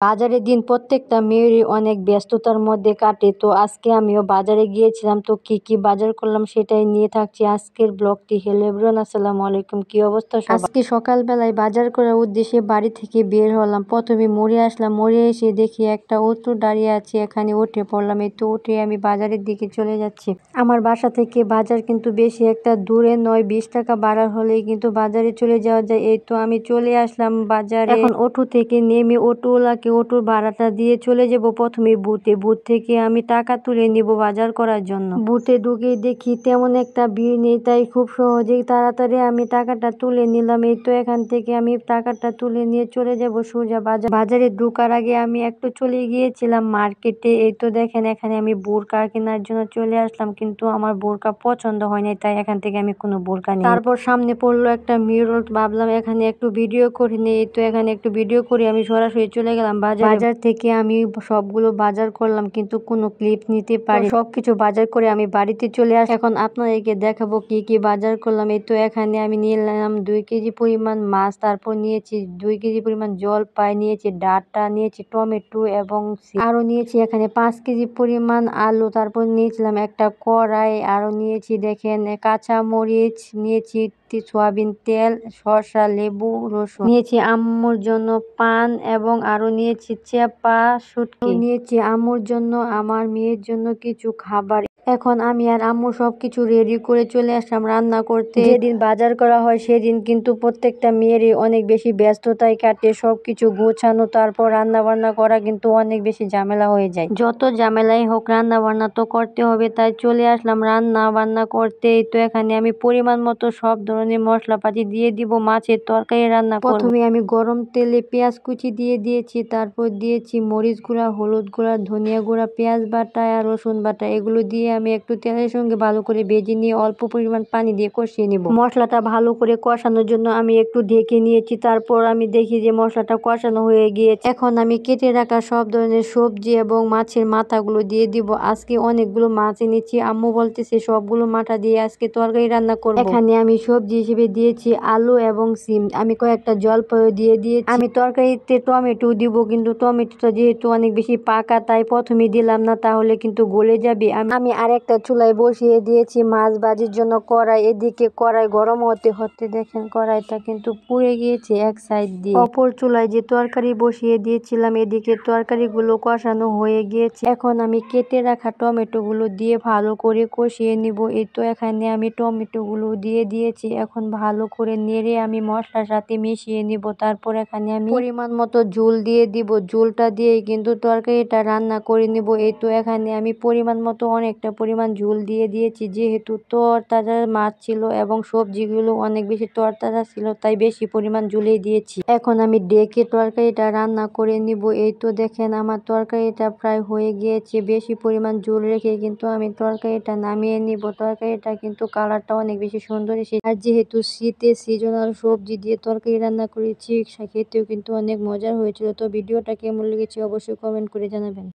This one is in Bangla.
বাজারের দিন প্রত্যেকটা মেয়েরই অনেক ব্যস্ততার মধ্যে কাটে। তো আজকে আমিও বাজারে গিয়েছিলাম। তো কি কি বাজার করলাম সেটাই নিয়ে থাকছি আজকের ব্লগটি। হ্যালো এভরিওয়ান, আসসালামু আলাইকুম। কি অবস্থা সবার? আজকে সকালবেলায় বাজার করার উদ্দেশ্যে বাড়ি থেকে বের হলাম। প্রথমে মোড়ে আসলাম। মোড়ে এসে দেখি একটা অটো দাঁড়িয়ে আছে, এখানে উঠে পড়লাম। এই তো উঠে আমি বাজারের দিকে চলে যাচ্ছি। আমার বাসা থেকে বাজার কিন্তু বেশি একটা দূরে নয়, 20 টাকা ভাড়া হলেই কিন্তু বাজারে চলে যাওয়া যায়। এই তো আমি চলে আসলাম বাজারে। এখন অটো থেকে নেমে অটোওয়ালাকে অটোর ভাড়াটা দিয়ে চলে যাব প্রথমে বুথে। বুথ থেকে আমি টাকা তুলে নিব বাজার করার জন্য। বুথে ঢুকেই দেখি তেমন একটা ভিড় নেই, তাই খুব সহজেই তাড়াতাড়ি আমি টাকাটা তুলে নিলাম। এই তো এখান থেকে আমি টাকাটা তুলে নিয়ে চলে যাব সোজা বাজার। বাজারে ঢোকার আগে আমি একটু চলে গিয়েছিলাম মার্কেটে। এই তো দেখেন এখানে আমি বোরকা কেনার জন্য চলে আসলাম, কিন্তু আমার বোরকা পছন্দ হয়নি, তাই এখান থেকে আমি কোনো বোরকা নিই। তারপর সামনে পড়লো একটা মিরর, ভাবলাম এখানে একটু ভিডিও করে নিই। এই তো এখানে একটু ভিডিও করে আমি সরাসরি চলে গেলাম বাজার থেকে। আমি সবগুলো বাজার করলাম কিন্তু কোনো ক্লিপ নিতে পারি। সবকিছু বাজার করে আমি বাড়িতে চলে আসি। এখন আপনাদেরকে দেখাবো কি কি বাজার করলাম। এই তো এখানে আমি নিয়ে নিলাম 2 কেজি পরিমাণ মাছ, তারপর নিয়েছি 2 কেজি পরিমাণ জলপাই, নিয়েছি ডাঁটা, নিয়েছি টমেটো এবং আরো নিয়েছি এখানে 5 কেজি পরিমাণ আলু, তারপর নিয়েছিলাম একটা কড়াই, আরো নিয়েছি দেখেন কাঁচা মরিচ, নিয়েছি সয়াবিন তেল, শসা, লেবু, রসুন, নিয়েছি আম্মুর জন্য পান এবং আরো নিয়েছি চেপা শুটকি, নিয়েছি আম্মুর জন্য, আমার মেয়ের জন্য কিছু খাবার। এখন আমি আর আম্মু সবকিছু রেডি করে চলে আসলাম রান্না করতে। যেদিন বাজার করা হয় সেদিন কিন্তু প্রত্যেকটা মেয়েরই অনেক বেশি ব্যস্ততায় কাটে। সবকিছু গোছানো, তারপর রান্না বান্না করা কিন্তু অনেক বেশি ঝামেলা হয়ে যায়। যত ঝামেলাই হোক রান্না বান্না তো করতে হবে, তাই চলে আসলাম রান্না বান্না করতে। তো এখানে আমি পরিমাণ মতো সব ধরনের মশলাপাতি দিয়ে দিব মাছের তরকারি রান্না করব। প্রথমে আমি গরম তেলে পেঁয়াজ কুচি দিয়ে দিয়েছি, তারপর দিয়েছি মরিচ গুঁড়া, হলুদ গুঁড়া, ধনিয়া গুঁড়া, পেঁয়াজ বাটা আর রসুন বাটা। এগুলো দিয়ে আমি একটু তেলের সঙ্গে ভালো করে ভেজে নিয়ে অল্প পরিমাণ পানি দিয়ে কষিয়ে নিব। মশলাটা ভালো করে কষানোর জন্য আমি একটু ঢেকে নিয়েছি। তারপর আমি দেখি যে মশলাটা কষানো হয়ে গিয়েছে। এখন আমি কেটে রাখা সব ধরনের সবজি এবং মাছের মাথাগুলো দিয়ে দিব। আজকে অনেকগুলো মাছ এনেছি, আম্মু বলতেছে সবগুলো মাথা দিয়ে আজকে তরকারি রান্না করব। এখানে আমি সবজি হিসেবে দিয়েছি আলু এবং সিম, আমি কয়েকটা জলপাইও দিয়ে দিয়েছি। আমি তরকারিতে টমেটো দিব, কিন্তু টমেটোটা যেহেতু অনেক বেশি পাকা তাই প্রথমে দিলাম না, তাহলে কিন্তু গলে যাবে। আমি আরেকটা চুলায় বসিয়ে দিয়েছি মাছ ভাজির জন্য কড়াই। এদিকে কড়াই গরম হতে হতে দেখেন কড়াইটা কিন্তু পুড়ে গিয়েছে এক সাইড দিয়ে। অপর চুলায় যে তরকারি বসিয়ে দিয়েছিলাম, এদিকে তরকারিগুলো কষানো হয়ে গিয়েছে। এখন আমি কেটে রাখা টমেটো গুলো দিয়ে ভালো করে কষিয়ে নিব। এই তো এখানে আমি টমেটো গুলো দিয়ে দিয়েছি। এখন ভালো করে নেড়ে আমি মশলার সাথে মিশিয়ে নিব। তারপর এখানে আমি পরিমাণ মতো ঝোল দিয়ে দিব। ঝোলটা দিয়ে কিন্তু তরকারিটা রান্না করে নিব। এই তো এখানে আমি পরিমাণ মতো অনেকটা পরিমাণ ঝোল দিয়ে দিয়েছি, যেহেতু তরতাজা মাছ ছিল এবং সবজিগুলো অনেক বেশি তরতাজা ছিল, তাই বেশি পরিমাণ ঝোলই দিয়েছি। এখন আমি ডেকে তরকারিটা রান্না করে নিব। এই তো দেখেন আমার তরকারিটা প্রায় হয়ে গিয়েছে। বেশি পরিমাণ ঝোল রেখে কিন্তু আমি তরকারিটা নামিয়ে নিব। তরকারিটা কিন্তু কালারটা অনেক বেশি সুন্দর এসেছে। আর যেহেতু শীতে সিজনাল সবজি দিয়ে তরকারি রান্না করেছি, খেতেও কিন্তু অনেক মজার হয়েছিল। তো ভিডিওটা কেমন লেগেছে অবশ্যই কমেন্ট করে জানাবেন।